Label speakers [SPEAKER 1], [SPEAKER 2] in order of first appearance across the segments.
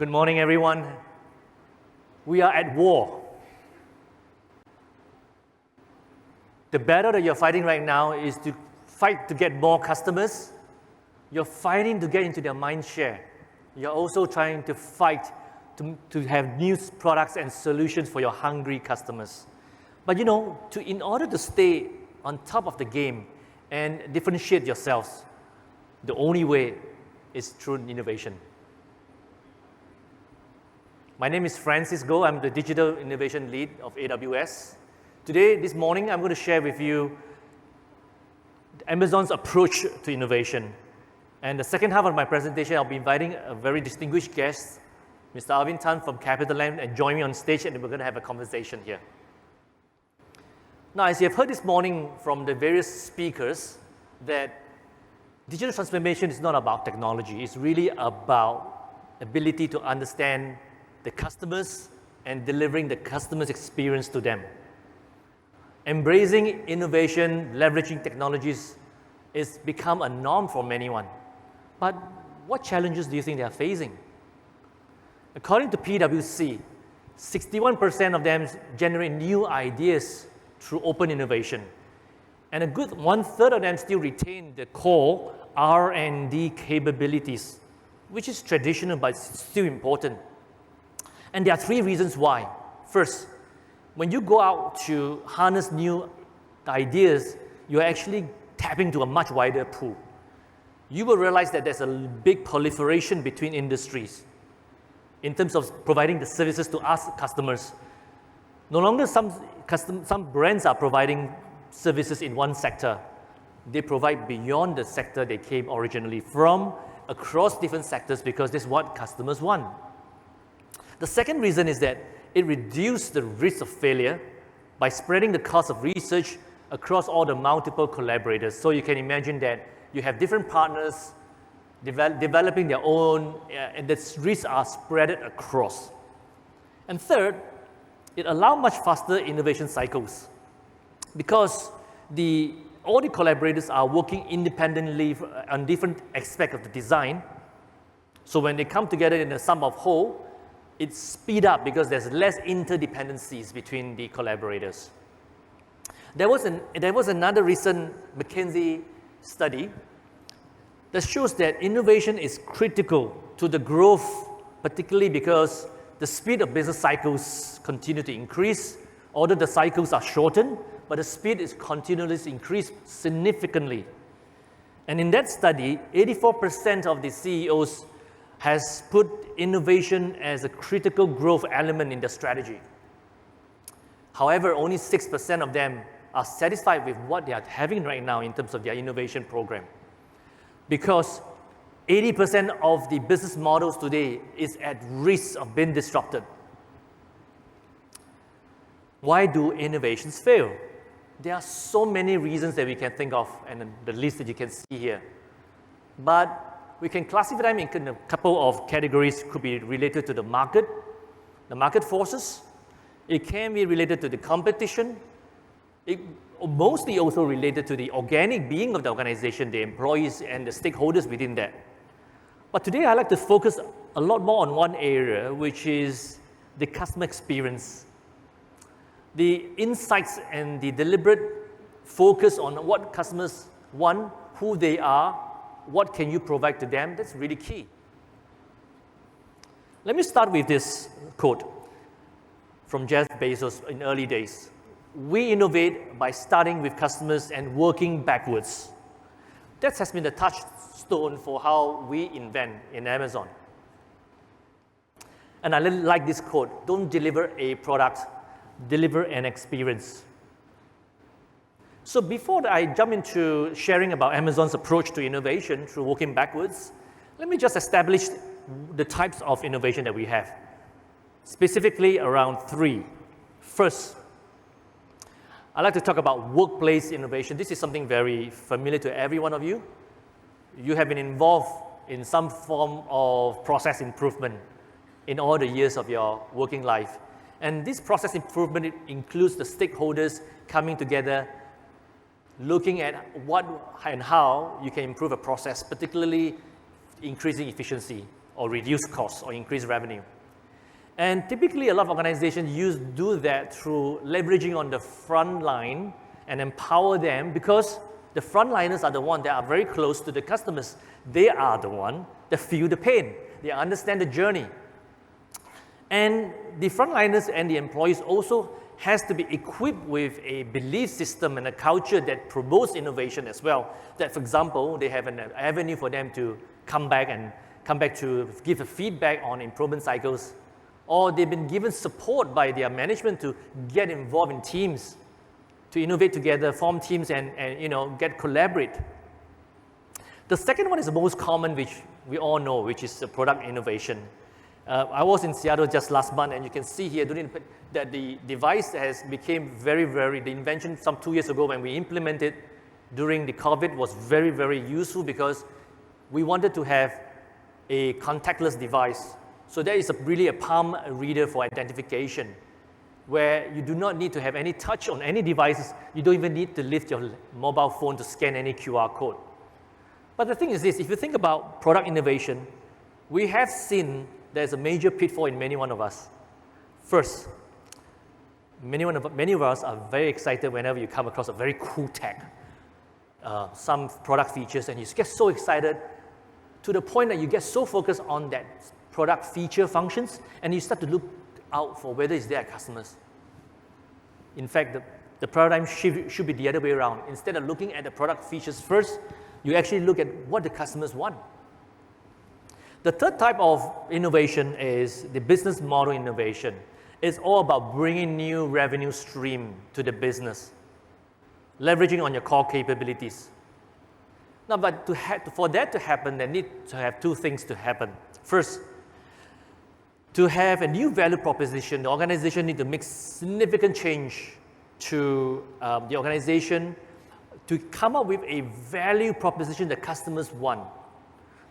[SPEAKER 1] Good morning, everyone. We are at war. The battle that you're fighting right now is to fight to get more customers. You're fighting to get into their mind share. You're also trying to fight to have new products and solutions for your hungry customers. But in order to stay on top of the game and differentiate yourselves, the only way is through innovation. My name is Francis Goh. I'm the Digital Innovation Lead of AWS. This morning, I'm going to share with you Amazon's approach to innovation. And the second half of my presentation, I'll be inviting a very distinguished guest, Mr. Arvin Tan from CapitaLand, and join me on stage, and we're going to have a conversation here. Now, as you have heard this morning from the various speakers, that digital transformation is not about technology. It's really about ability to understand the customers and delivering the customer's experience to them. Embracing innovation, leveraging technologies is become a norm for many. But what challenges do you think they are facing? According to PwC, 61% of them generate new ideas through open innovation. And a good 1/3 of them still retain the core R&D capabilities, which is traditional but still important. And there are 3 reasons why. First, when you go out to harness new ideas, you're actually tapping into a much wider pool. You will realize that there's a big proliferation between industries in terms of providing the services to us customers. No longer some brands are providing services in one sector. They provide beyond the sector they came originally from, across different sectors, because this is what customers want. The second reason is that it reduces the risk of failure by spreading the cost of research across all the multiple collaborators. So you can imagine that you have different partners developing their own, and the risks are spread across. And third, it allows much faster innovation cycles because all the collaborators are working independently on different aspects of the design. So when they come together in a sum of whole, it speeds up because there's less interdependencies between the collaborators. There was another recent McKinsey study that shows that innovation is critical to the growth, particularly because the speed of business cycles continue to increase. Although the cycles are shortened, but the speed is continuously increased significantly. And in that study, 84% of the CEOs has put innovation as a critical growth element in their strategy. However, only 6% of them are satisfied with what they are having right now in terms of their innovation program, because 80% of the business models today is at risk of being disrupted. Why do innovations fail? There are so many reasons that we can think of, and the list that you can see here. But we can classify them in a couple of categories. Could be related to the market forces. It can be related to the competition. It mostly also related to the organic being of the organization, the employees and the stakeholders within that. But today I'd like to focus a lot more on one area, which is the customer experience. The insights and the deliberate focus on what customers want, who they are, what can you provide to them, that's really key. Let me start with this quote from Jeff Bezos in early days. We innovate by starting with customers and working backwards. That has been the touchstone for how we invent in Amazon. And I like this quote, don't deliver a product, deliver an experience. So before I jump into sharing about Amazon's approach to innovation through working backwards, let me just establish the types of innovation that we have, specifically around 3. First, I'd like to talk about workplace innovation. This is something very familiar to every one of you. You have been involved in some form of process improvement in all the years of your working life. And this process improvement includes the stakeholders coming together, looking at what and how you can improve a process, particularly increasing efficiency or reduce costs or increase revenue. And typically, a lot of organizations do that through leveraging on the front line and empower them, because the frontliners are the ones that are very close to the customers. They are the ones that feel the pain. They understand the journey. And the frontliners and the employees also has to be equipped with a belief system and a culture that promotes innovation as well. That, for example, they have an avenue for them to come back to give a feedback on improvement cycles, or they've been given support by their management to get involved in teams, to innovate together, form teams, and get collaborate. The second one is the most common, which we all know, which is the product innovation. I was in Seattle just last month, and you can see here that the device has became the invention some 2 years ago when we implemented during the COVID was very, very useful, because we wanted to have a contactless device. So there is really a palm reader for identification, where you do not need to have any touch on any devices. You don't even need to lift your mobile phone to scan any QR code. But the thing is this, if you think about product innovation, we have seen there's a major pitfall in many one of us. First, many of us are very excited whenever you come across a very cool tech, some product features, and you get so excited to the point that you get so focused on that product feature functions, and you start to look out for whether it's there at customers. In fact, the paradigm should be the other way around. Instead of looking at the product features first, you actually look at what the customers want. The third type of innovation is the business model innovation. It's all about bringing new revenue stream to the business, leveraging on your core capabilities. Now, but for that to happen, they need to have two things to happen. First, to have a new value proposition, the organization needs to make significant change to the organization to come up with a value proposition that customers want.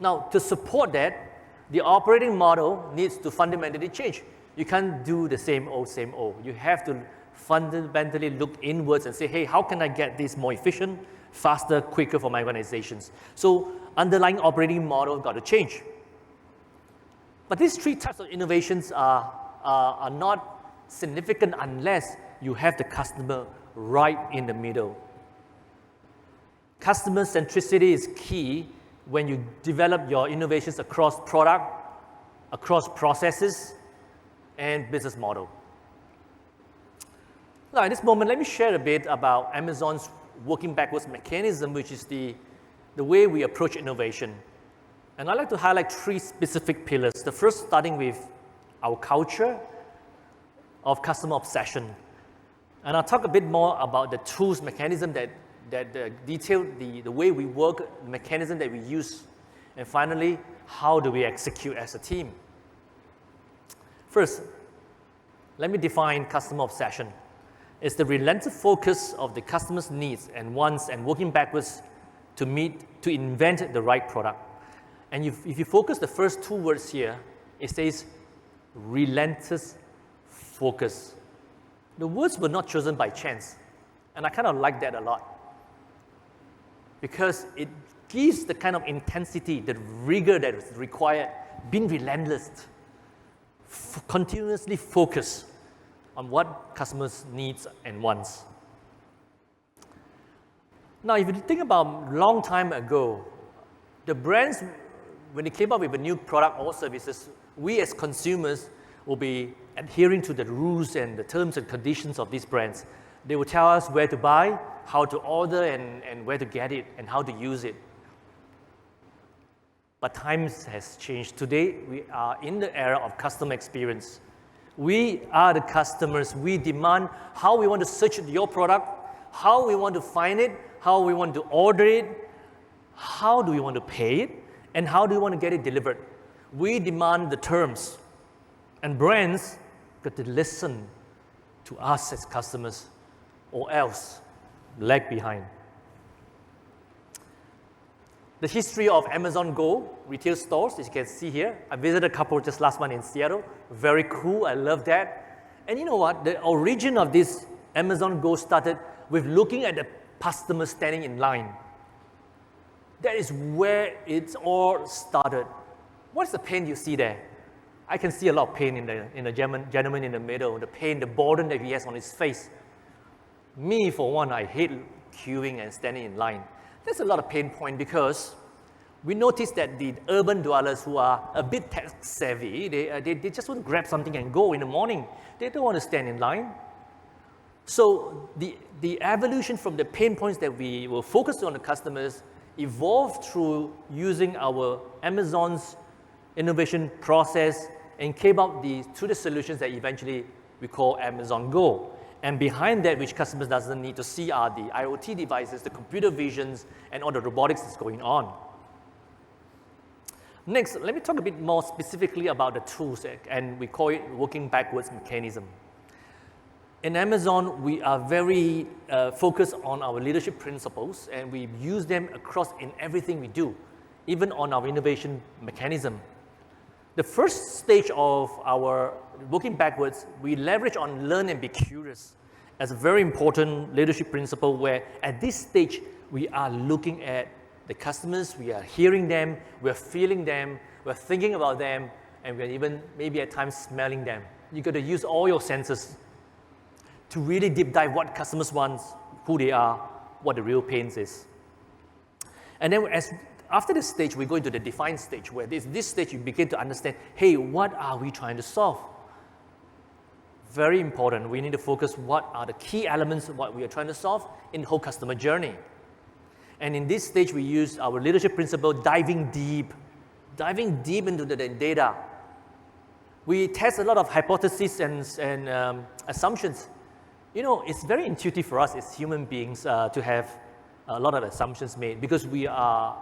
[SPEAKER 1] Now, to support that, the operating model needs to fundamentally change. You can't do the same old. You have to fundamentally look inwards and say, hey, how can I get this more efficient, faster, quicker for my organizations? So underlying operating model got to change. But these three types of innovations are not significant unless you have the customer right in the middle. Customer centricity is key when you develop your innovations across product, across processes, and business model. Now, at this moment, let me share a bit about Amazon's working backwards mechanism, which is the way we approach innovation. And I'd like to highlight three specific pillars. The first, starting with our culture of customer obsession. And I'll talk a bit more about the tools, mechanism that detail the way we work, the mechanism that we use. And finally, how do we execute as a team? First, let me define customer obsession. It's the relentless focus of the customer's needs and wants, and working backwards to invent the right product. And if you focus the first two words here, it says relentless focus. The words were not chosen by chance, and I kind of like that a lot, because it gives the kind of intensity, the rigor that is required, being relentless, continuously focus on what customers needs and wants. Now, if you think about a long time ago, the brands, when they came up with a new product or services, we as consumers will be adhering to the rules and the terms and conditions of these brands. They will tell us where to buy, how to order, and where to get it, and how to use it. But times has changed. Today, we are in the era of customer experience. We are the customers. We demand how we want to search your product, how we want to find it, how we want to order it, how do we want to pay it, and how do we want to get it delivered. We demand the terms, and brands got to listen to us as customers, or else lag behind. The history of Amazon Go retail stores, as you can see here. I visited a couple just last month in Seattle. Very cool, I love that. And you know what? The origin of this Amazon Go started with looking at the customer standing in line. That is where it all started. What's the pain you see there? I can see a lot of pain in the gentleman in the middle, the pain, the boredom that he has on his face. Me, for one, I hate queuing and standing in line. There's a lot of pain point because we notice that the urban dwellers who are a bit tech savvy, they just want to grab something and go in the morning. They don't want to stand in line. So the evolution from the pain points that we were focused on the customers evolved through using our Amazon's innovation process and came up to the solutions that eventually we call Amazon Go. And behind that, which customers doesn't need to see, are the IoT devices, the computer visions, and all the robotics that's going on. Next, let me talk a bit more specifically about the tools, and we call it working backwards mechanism. In Amazon, we are very focused on our leadership principles, and we use them across in everything we do, even on our innovation mechanism. The first stage of our working backwards, we leverage on learn and be curious as a very important leadership principle where at this stage, we are looking at the customers, we are hearing them, we're feeling them, we're thinking about them, and we're even maybe at times smelling them. You got to use all your senses to really deep dive what customers want, who they are, what the real pains is. And then after this stage, we go into the define stage, where this stage you begin to understand, hey, what are we trying to solve? Very important. We need to focus what are the key elements of what we are trying to solve in the whole customer journey. And in this stage, we use our leadership principle, diving deep into the data. We test a lot of hypotheses and assumptions. You know, it's very intuitive for us as human beings to have a lot of assumptions made because we are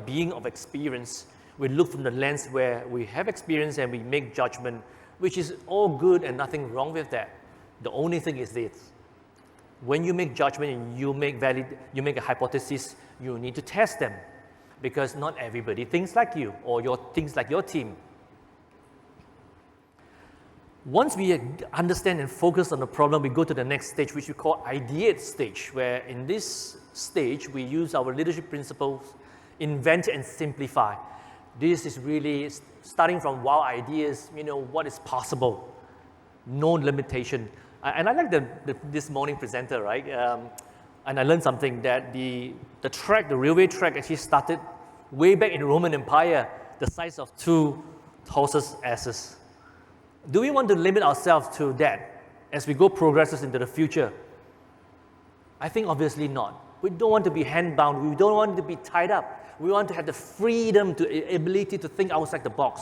[SPEAKER 1] being of experience. We look from the lens where we have experience and we make judgment, which is all good and nothing wrong with that. The only thing is this: when you make judgment and you make a hypothesis, you need to test them because not everybody thinks like you or thinks like your team. Once we understand and focus on the problem, we go to the next stage, which we call ideate stage, where in this stage, we use our leadership principles, invent and simplify. This is really starting from wow ideas, what is possible, no limitation. And I like this morning presenter, right? And I learned something that the railway track actually started way back in the Roman Empire, the size of 2 horses' asses. Do we want to limit ourselves to that as we progresses into the future? I think obviously not. We don't want to be hand-bound. We don't want to be tied up. We want to have the freedom, the ability to think outside the box.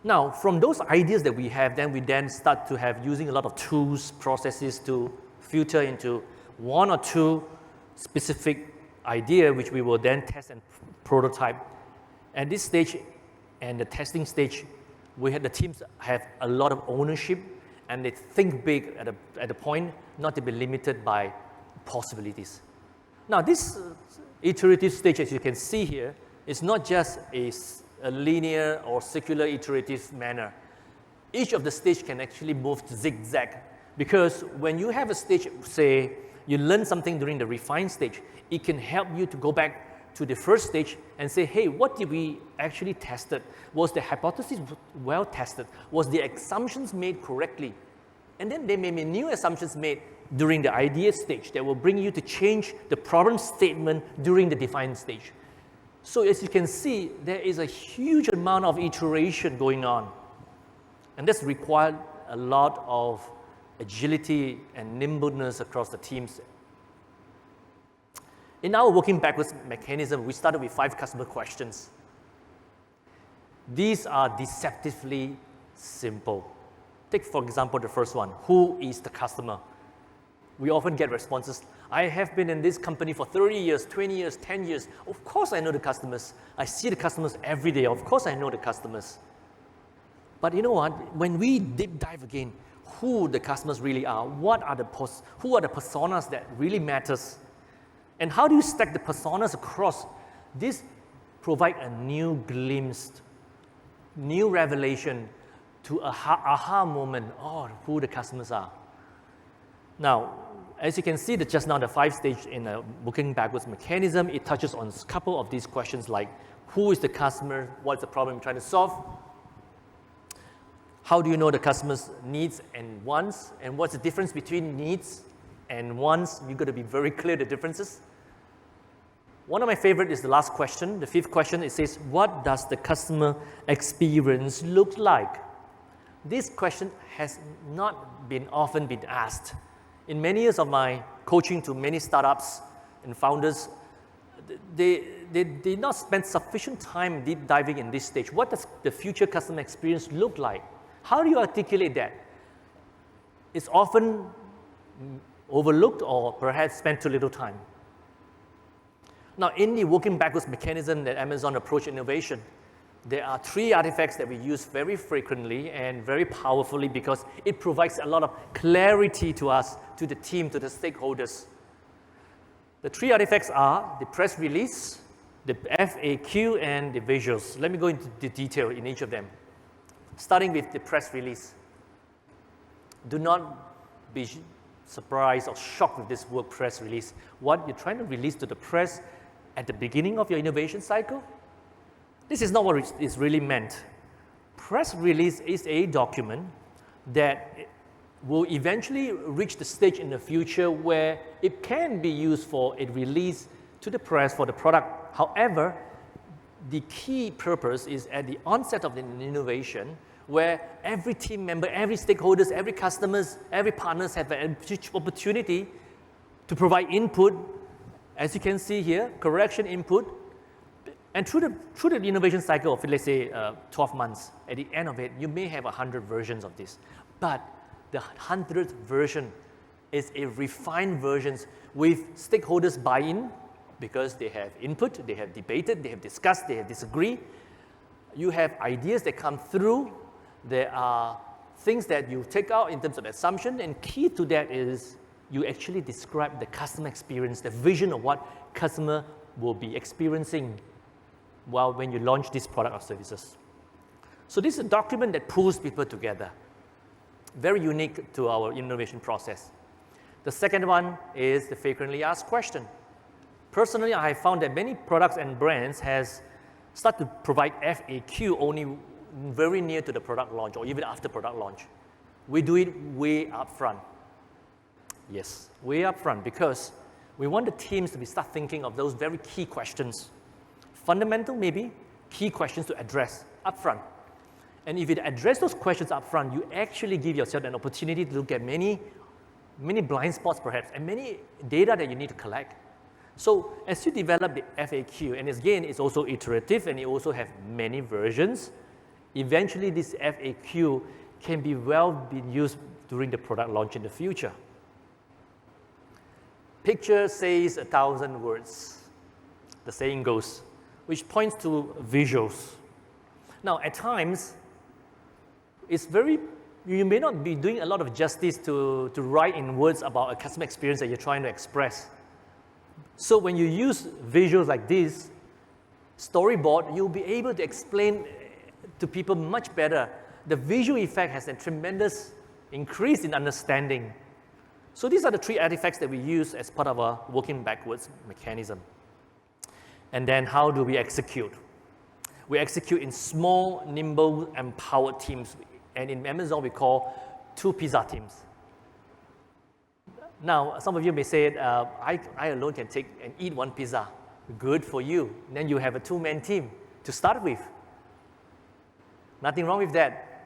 [SPEAKER 1] Now, from those ideas that we have, then we start to have using a lot of tools, processes to filter into 1 or 2 specific idea, which we will then test and prototype. At this stage and the testing stage, the teams have a lot of ownership and they think big at the point not to be limited by possibilities. Now, this iterative stage, as you can see here, is not just a linear or circular iterative manner. Each of the stage can actually move to zigzag because when you have a stage, say, you learn something during the refine stage, it can help you to go back to the first stage and say, hey, what did we actually tested? Was the hypothesis well tested? Was the assumptions made correctly? And then there may be new assumptions made during the idea stage that will bring you to change the problem statement during the define stage. So as you can see, there is a huge amount of iteration going on. And that's required a lot of agility and nimbleness across the teams. In our working backwards mechanism, we started with 5 customer questions. These are deceptively simple. Take, for example, the first one. Who is the customer? We often get responses. I have been in this company for 30 years, 20 years, 10 years. Of course I know the customers. I see the customers every day. Of course I know the customers. But you know what? When we deep dive again, who the customers really are, who are the personas that really matters, and how do you stack the personas across? This provides a new glimpse, new revelation to a aha moment, who the customers are. Now, As you can see, just now the 5-stage in a working backwards mechanism, it touches on a couple of these questions like, who is the customer? What's the problem you're trying to solve? How do you know the customer's needs and wants? And what's the difference between needs and wants? You've got to be very clear the differences. One of my favorite is the last question, the 5th question. It says, what does the customer experience look like? This question has not been often been asked. In many years of my coaching to many startups and founders, they did not spend sufficient time deep diving in this stage. What does the future customer experience look like? How do you articulate that? It's often overlooked or perhaps spent too little time. Now, in the working backwards mechanism that Amazon approach innovation, there are 3 artifacts that we use very frequently and very powerfully because it provides a lot of clarity to us, to the team, to the stakeholders. The 3 artifacts are the press release, the FAQ, and the visuals. Let me go into the detail in each of them. Starting with the press release. Do not be surprised or shocked with this word press release. What you're trying to release to the press at the beginning of your innovation cycle, this is not what it is really meant. Press release is a document that will eventually reach the stage in the future where it can be used for a release to the press for the product. However, the key purpose is at the onset of the innovation where every team member, every stakeholders, every customers, every partners have an opportunity to provide input. As you can see here, correction input. And through the innovation cycle of, let's say, 12 months, at the end of it, you may have 100 versions of this. But the 100th version is a refined version with stakeholders buy-in, because they have input, they have debated, they have discussed, they have disagreed. You have ideas that come through. There are things that you take out in terms of assumption, and key to that is you actually describe the customer experience, the vision of what customer will be experiencing when you launch this product or services. So this is a document that pulls people together. Very unique to our innovation process. The second one is the frequently asked question. Personally, I have found that many products and brands has started to provide FAQ only very near to the product launch or even after product launch. We do it way up front. Yes, way up front, because we want the teams to start thinking of those very key questions. Fundamental, maybe, key questions to address up front. And if you address those questions up front, you actually give yourself an opportunity to look at many blind spots perhaps, and many data that you need to collect. So as you develop the FAQ, and again, it's also iterative and it also have many versions, eventually this FAQ can be used during the product launch in the future. Picture says 1,000 words, the saying goes, which points to visuals. Now, at times, you may not be doing a lot of justice to write in words about a customer experience that you're trying to express. So when you use visuals like this, storyboard, you'll be able to explain to people much better. The visual effect has a tremendous increase in understanding. So these are the 3 artifacts that we use as part of our working backwards mechanism. And then how do we execute? We execute in small, nimble, empowered teams. And in Amazon, we call 2 pizza teams. Now, some of you may say, I alone can take and eat 1 pizza. Good for you. And then you have a 2-man team to start with. Nothing wrong with that.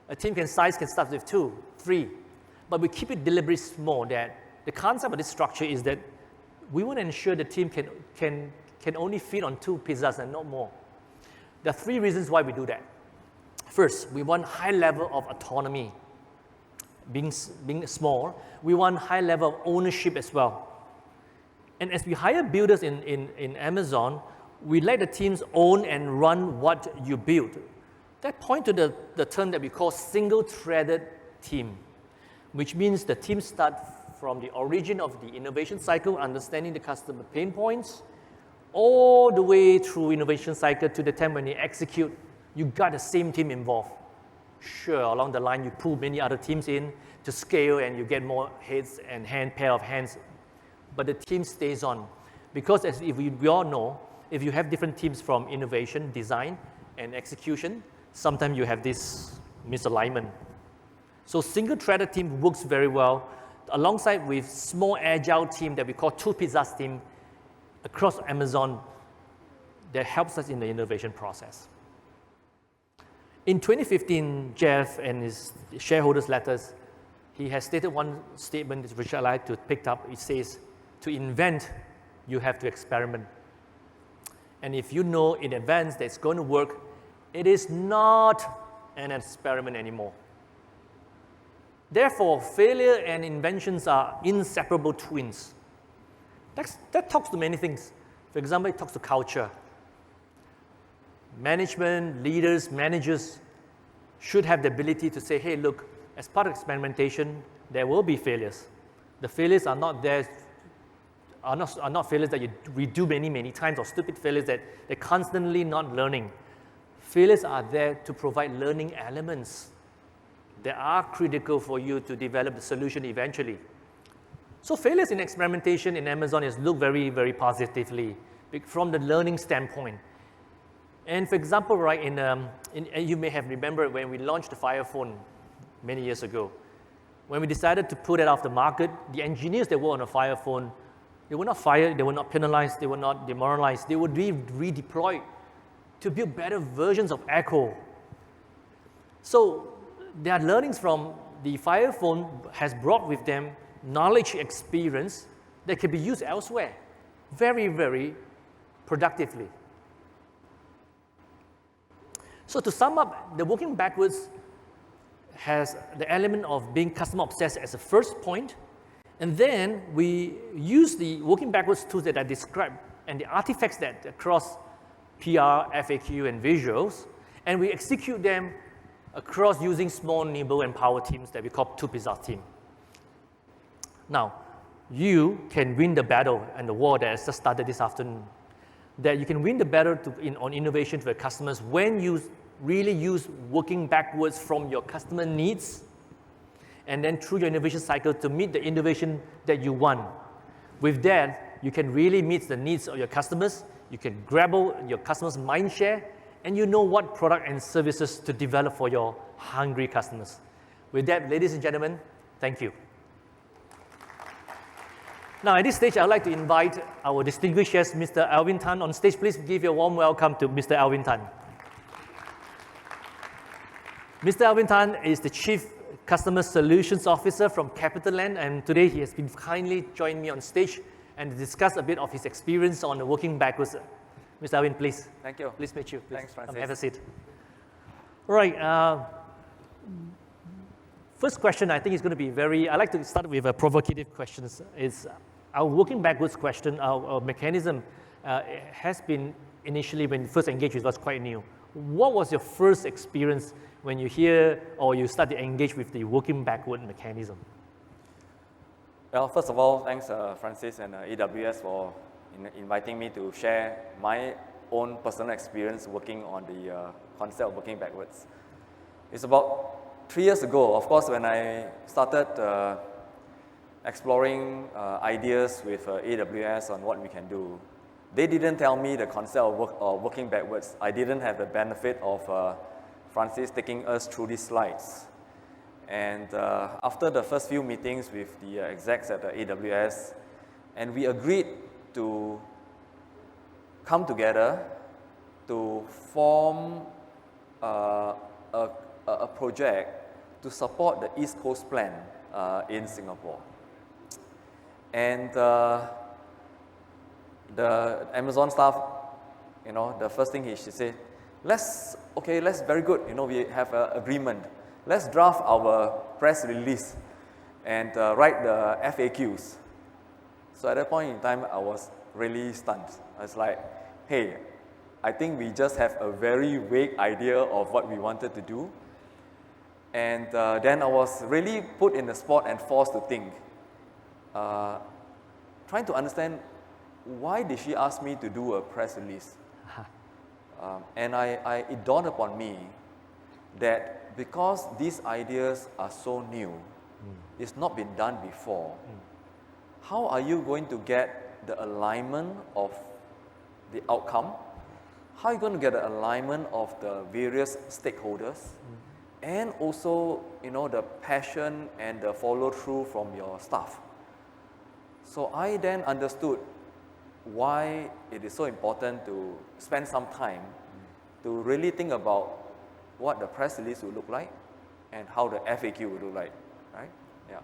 [SPEAKER 1] A team can start with 2, 3. But we keep it deliberately small. That the concept of this structure is that we want to ensure the team can only feed on 2 pizzas and not more. There are 3 reasons why we do that. First, we want high level of autonomy. Being small, we want high level of ownership as well. And as we hire builders in Amazon, we let the teams own and run what you build. That point to the term that we call single-threaded team, which means the team start from the origin of the innovation cycle, understanding the customer pain points, all the way through innovation cycle to the time when you execute, you got the same team involved. Sure, along the line, you pull many other teams in to scale and you get more heads and pair of hands, but the team stays on. Because as if we all know, if you have different teams from innovation, design, and execution, sometimes you have this misalignment. So single-threaded team works very well alongside with small agile team that we call two pizzas team across Amazon that helps us in the innovation process. In 2015, Jeff and his shareholders' letters, he has stated one statement which I like to pick up. It says, to invent, you have to experiment. And if you know in advance that it's going to work, it is not an experiment anymore. Therefore, failure and inventions are inseparable twins. That talks to many things. For example, it talks to culture. Management, leaders, managers should have the ability to say, hey, look, as part of experimentation, there will be failures. The failures are not there, are not failures that you redo many, many times, or stupid failures that they're constantly not learning. Failures are there to provide learning elements that are critical for you to develop the solution eventually. So failures in experimentation in Amazon is looked very, very positively from the learning standpoint. And for example, right, you may have remembered when we launched the Fire Phone many years ago. When we decided to put it off the market, the engineers that were on the Fire Phone, they were not fired, they were not penalized, they were not demoralized, they would be redeployed to build better versions of Echo. So their learnings from the Fire Phone has brought with them knowledge, experience that can be used elsewhere very, very productively. So to sum up, the working backwards has the element of being customer obsessed as a first point, and then we use the working backwards tools that I described and the artifacts that across PR, FAQ, and visuals, and we execute them across using small, nimble, and power teams that we call two pizzas team. Now, you can win the battle and the war that has just started this afternoon. That you can win the battle on innovation to the customers when you really use working backwards from your customer needs and then through your innovation cycle to meet the innovation that you want. With that, you can really meet the needs of your customers, you can grab your customers' mind share, and you know what product and services to develop for your hungry customers. With that, ladies and gentlemen, thank you. Now, at this stage, I'd like to invite our distinguished guest, Mr. Alvin Tan, on stage. Please give a warm welcome to Mr. Alvin Tan. Mr. Alvin Tan is the Chief Customer Solutions Officer from CapitaLand, and today he has been kindly joined me on stage and discuss a bit of his experience on the working backwards. Mr. Alvin, please.
[SPEAKER 2] Thank you.
[SPEAKER 1] Please meet you. Please.
[SPEAKER 2] Thanks, Francis.
[SPEAKER 1] Have a seat. All right. First question, I think is going to be I like to start with a provocative question. Is our working backwards question, our mechanism has been initially when you first engaged with us quite new. What was your first experience when you hear or you start to engage with the working backward mechanism?
[SPEAKER 2] Well, first of all, thanks Francis and AWS for inviting me to share my own personal experience working on the concept of working backwards. It's about 3 years ago, of course, when I started exploring ideas with AWS on what we can do. They didn't tell me the concept of working backwards. I didn't have the benefit of Francis taking us through these slides. And after the first few meetings with the execs at the AWS, and we agreed to come together to form a project to support the East Coast plan in Singapore. And the Amazon staff, the first thing she said, let's very good, we have an agreement. Let's draft our press release and write the FAQs. So at that point in time, I was really stunned. I was like, hey, I think we just have a very vague idea of what we wanted to do. And then I was really put in the spot and forced to think, trying to understand why did she ask me to do a press release? And it dawned upon me that because these ideas are so new, it's not been done before, how are you going to get the alignment of the outcome? How are you going to get the alignment of the various stakeholders? And also, the passion and the follow-through from your staff. So I then understood why it is so important to spend some time to really think about what the press release will look like and how the FAQ will look like, right? Yeah.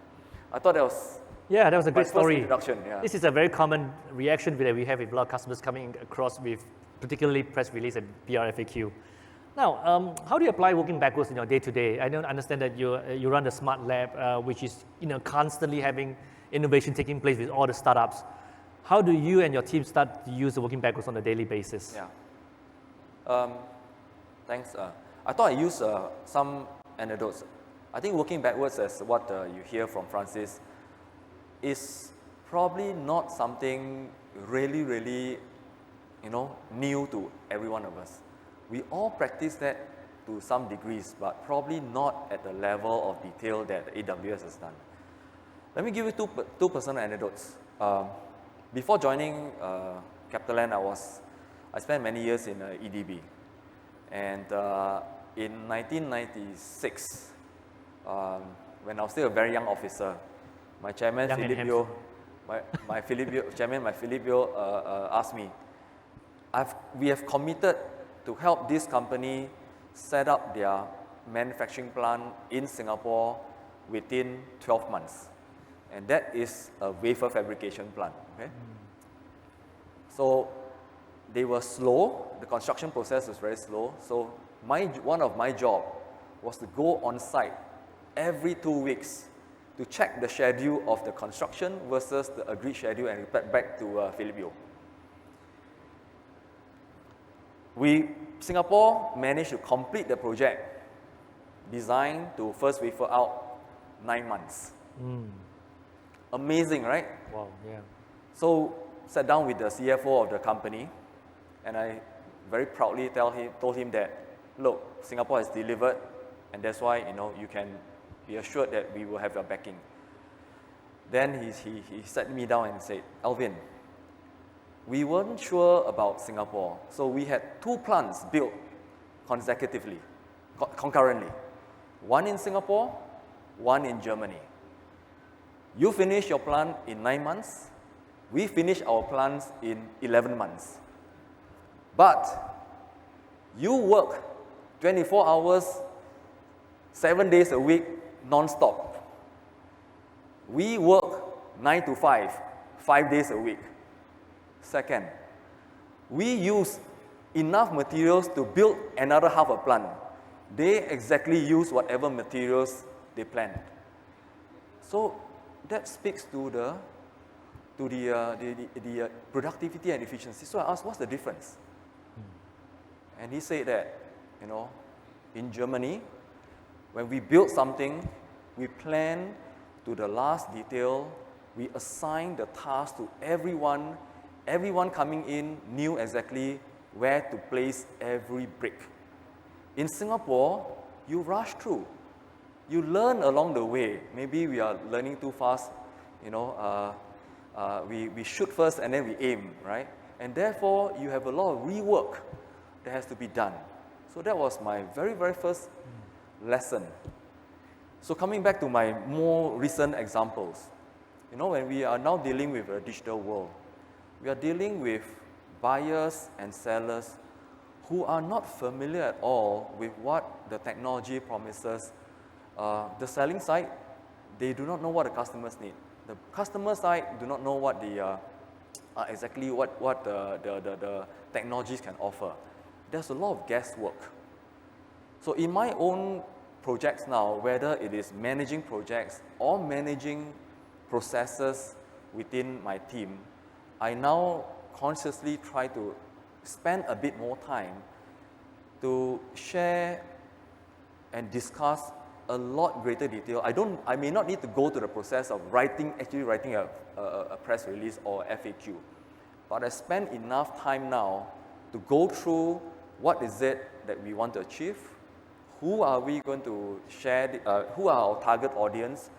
[SPEAKER 2] I thought that was
[SPEAKER 1] Yeah, that was a great
[SPEAKER 2] my first
[SPEAKER 1] story.
[SPEAKER 2] introduction. Yeah.
[SPEAKER 1] This is a very common reaction that we have with a lot of customers coming across with particularly press release and PR FAQ. Now, how do you apply working backwards in your day-to-day? I don't understand that you run the Smart Lab, which is constantly having innovation taking place with all the startups. How do you and your team start to use the working backwards on a daily basis?
[SPEAKER 2] Yeah. Thanks. I thought I used some anecdotes. I think working backwards, as what you hear from Francis, is probably not something really, new to every one of us. We all practice that to some degrees, but probably not at the level of detail that AWS has done. Let me give you two personal anecdotes. Before joining CapitaLand, I spent many years in EDB. And in 1996, when I was still a very young officer, my chairman, Philip Yeo, asked me, we have committed to help this company set up their manufacturing plant in Singapore within 12 months. And that is a wafer fabrication plant. Okay? So they were slow. The construction process was very slow. So one of my job was to go on site every 2 weeks to check the schedule of the construction versus the agreed schedule and report back to Philip Yeo. Singapore managed to complete the project, design to first wafer out 9 months. Amazing, right?
[SPEAKER 1] Wow, yeah.
[SPEAKER 2] So sat down with the CFO of the company, and I very proudly told him that, look, Singapore has delivered, and that's why you can be assured that we will have your backing. Then he sat me down and said, Alvin, we weren't sure about Singapore, so we had 2 plants built consecutively, concurrently. One in Singapore, one in Germany. You finish your plant in 9 months, we finish our plants in 11 months. But you work 24 hours, 7 days a week, non-stop. We work 9 to 5, 5 days a week. Second, we use enough materials to build another half a plant. They exactly use whatever materials they planned. So that speaks to the productivity and efficiency. So I asked, what's the difference? And he said that, in Germany, when we build something, we plan to the last detail. We assign the task to everyone. Everyone coming in knew exactly where to place every brick. In Singapore, you rush through. You learn along the way. Maybe we are learning too fast. We shoot first and then we aim, right? And therefore, you have a lot of rework that has to be done. So that was my very, very first lesson. So coming back to my more recent examples, when we are now dealing with a digital world, we are dealing with buyers and sellers who are not familiar at all with what the technology promises. The selling side, they do not know what the customers need. The customer side do not know what exactly what the technologies can offer. There's a lot of guesswork. So in my own projects now, whether it is managing projects or managing processes within my team, I now consciously try to spend a bit more time to share and discuss a lot greater detail. I may not need to go to the process of actually writing a press release or FAQ, but I spend enough time now to go through what is it that we want to achieve, who are we going to share, who are our target audience,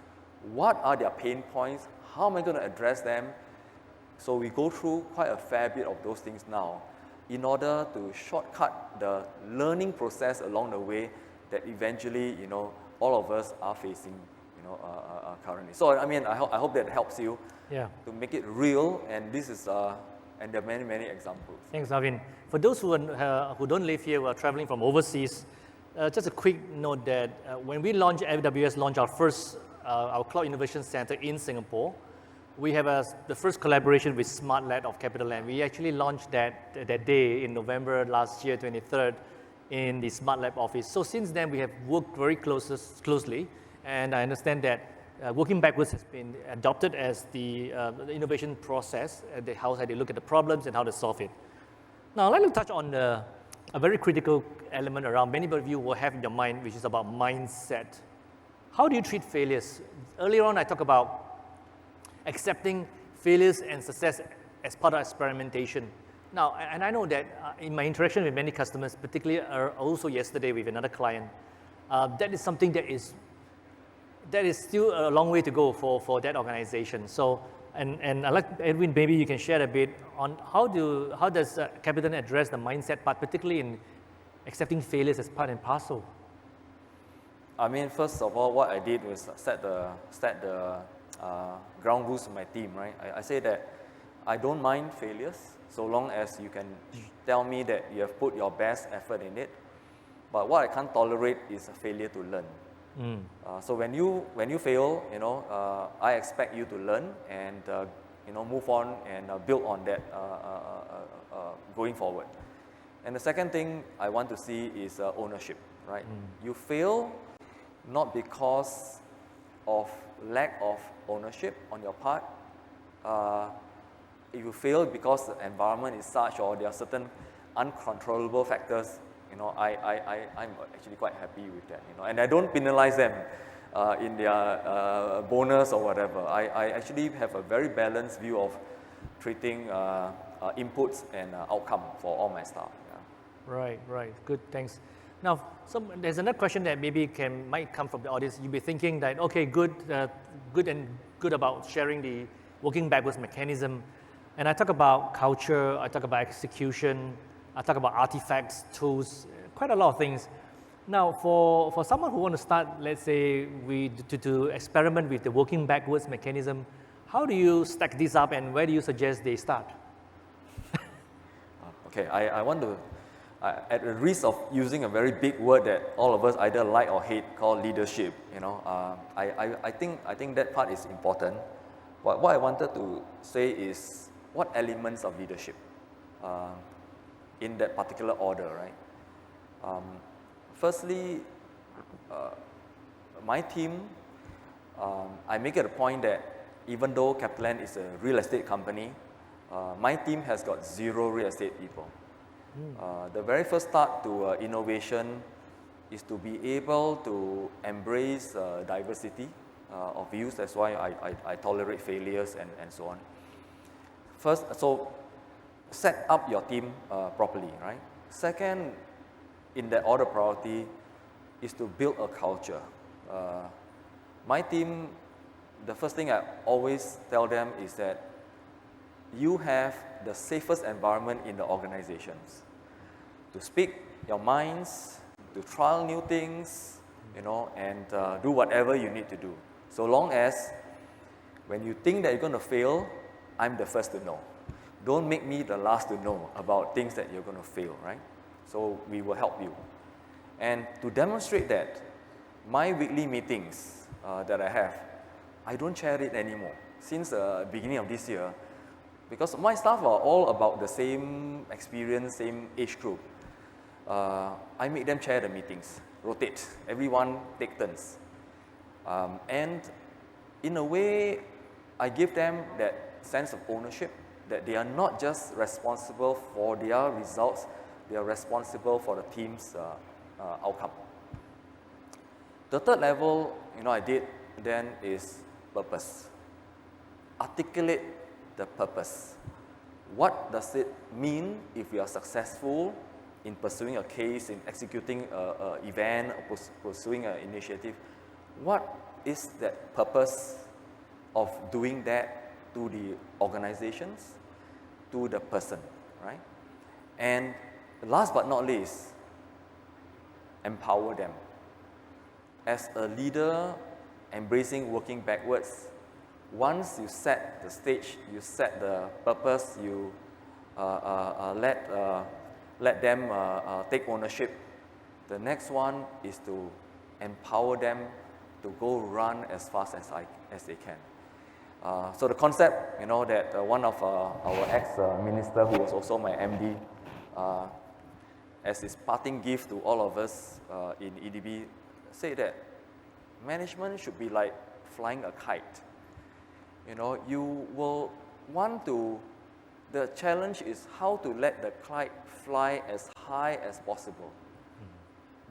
[SPEAKER 2] what are their pain points, how am I going to address them. So we go through quite a fair bit of those things now in order to shortcut the learning process along the way that eventually, all of us are facing, currently. So I mean, I hope that helps you to make it real, and this is, and there are many, many examples.
[SPEAKER 1] Thanks, Arvin. For those who don't live here, who are traveling from overseas, just a quick note that when we launched, AWS launched our first, our Cloud Innovation Center in Singapore, we have the first collaboration with Smart Lab of CapitaLand. We actually launched that day in November last year, 23rd, in the Smart Lab office. So since then, we have worked very closely, and I understand that working backwards has been adopted as the innovation process, how they look at the problems and how to solve it. Now, let me touch on a very critical element around many of you will have in your mind, which is about mindset. How do you treat failures? Earlier on, I talked about accepting failures and success as part of experimentation. Now, and I know that in my interaction with many customers, particularly also yesterday with another client, that is something that is still a long way to go for that organization. So, and I'd like, Edwin, maybe you can share a bit on how does CapitaLand address the mindset part, particularly in accepting failures as part and parcel?
[SPEAKER 2] I mean, first of all, what I did was set the ground rules to my team, right? I say that I don't mind failures so long as you can tell me that you have put your best effort in it. But what I can't tolerate is a failure to learn. So when you fail, I expect you to learn and move on and build on that going forward. And the second thing I want to see is ownership, right? You fail not because of lack of ownership on your part. If you fail because the environment is such or there are certain uncontrollable factors, I'm actually quite happy with that, and I don't penalize them in their bonus or whatever. I actually have a very balanced view of treating inputs and outcome for all my staff. Yeah.
[SPEAKER 1] Right, good, thanks. Now, there's another question that maybe might come from the audience. You'll be thinking that, okay, good about sharing the working backwards mechanism. And I talk about culture, I talk about execution, I talk about artifacts, tools, quite a lot of things. Now, for someone who want to start, let's say, to experiment with the working backwards mechanism, how do you stack this up and where do you suggest they start?
[SPEAKER 2] Okay, I want to, at the risk of using a very big word that all of us either like or hate, called leadership, I think that part is important. What I wanted to say is what elements of leadership in that particular order, right? Firstly, my team, I make it a point that even though CapitaLand is a real estate company, my team has got 0 real estate people. The very first start to innovation is to be able to embrace diversity of views. That's why I tolerate failures and so on. First, so set up your team properly, right? Second, in that order priority, is to build a culture. My team, the first thing I always tell them is that you have the safest environment in the organizations to speak your minds, to trial new things, and do whatever you need to do. So long as when you think that you're going to fail, I'm the first to know. Don't make me the last to know about things that you're going to fail, right? So we will help you. And to demonstrate that, my weekly meetings that I have, I don't chair it anymore since the beginning of this year, because my staff are all about the same experience, same age group. I make them chair the meetings, rotate, everyone take turns. And in a way, I give them that sense of ownership, that they are not just responsible for their results, they are responsible for the team's outcome. The third level, I did then is purpose. Articulate the purpose. What does it mean if we are successful in pursuing a case, in executing an event, or pursuing an initiative, what is the purpose of doing that to the organizations, to the person, right? And last but not least, empower them. As a leader embracing working backwards, once you set the stage, you set the purpose, you let them take ownership, the next one is to empower them to go run as fast as they can. So the concept, that one of our ex-minister, who was also my MD, as his parting gift to all of us in EDB, said that management should be like flying a kite. You will want to, the challenge is how to let the kite fly as high as possible.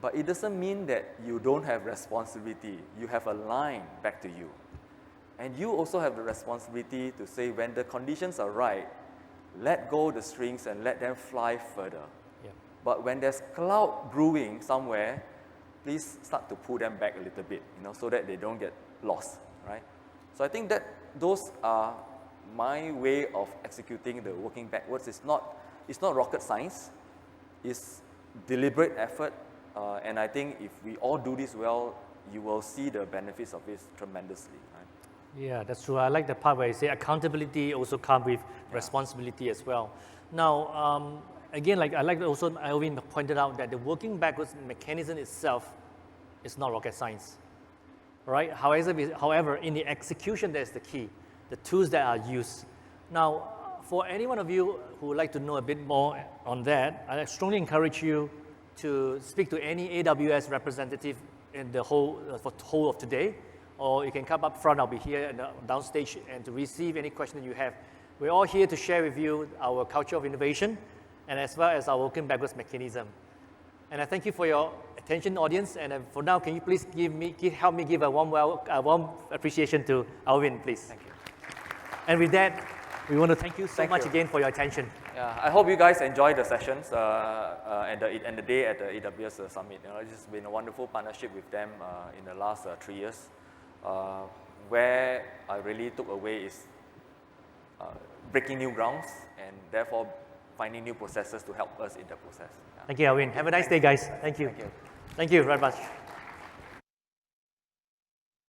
[SPEAKER 2] But it doesn't mean that you don't have responsibility. You have a line back to you. And you also have the responsibility to say, when the conditions are right, let go the strings and let them fly further.
[SPEAKER 1] Yeah.
[SPEAKER 2] But when there's cloud brewing somewhere, please start to pull them back a little bit, so that they don't get lost, right? So I think that those are my way of executing the working backwards. It's not rocket science. It's deliberate effort. And I think if we all do this well, you will see the benefits of this tremendously. Right?
[SPEAKER 1] Yeah, that's true. I like the part where you say accountability also comes with responsibility as well. Now, again, I like also Alvin pointed out that the working backwards mechanism itself is not rocket science, right? However, in the execution, that's the key, the tools that are used. Now, for any one of you who would like to know a bit more on that, I strongly encourage you to speak to any AWS representative in the whole of today, or you can come up front. I'll be here and downstage, and to receive any question you have. We're all here to share with you our culture of innovation, and as well as our working backwards mechanism. And I thank you for your attention, audience. And for now, can you please help me give a warm appreciation to Alvin, please?
[SPEAKER 2] Thank you.
[SPEAKER 1] And with that, we want to thank you so much again for your attention.
[SPEAKER 2] Yeah, I hope you guys enjoyed the sessions and the day at the AWS Summit. It's been a wonderful partnership with them in the last 3 years. Where I really took away is breaking new grounds and therefore finding new processes to help us in the process. Yeah.
[SPEAKER 1] Thank you, Alvin. Have a nice day, guys. Thank you.
[SPEAKER 2] Thank you.
[SPEAKER 1] Thank you very much.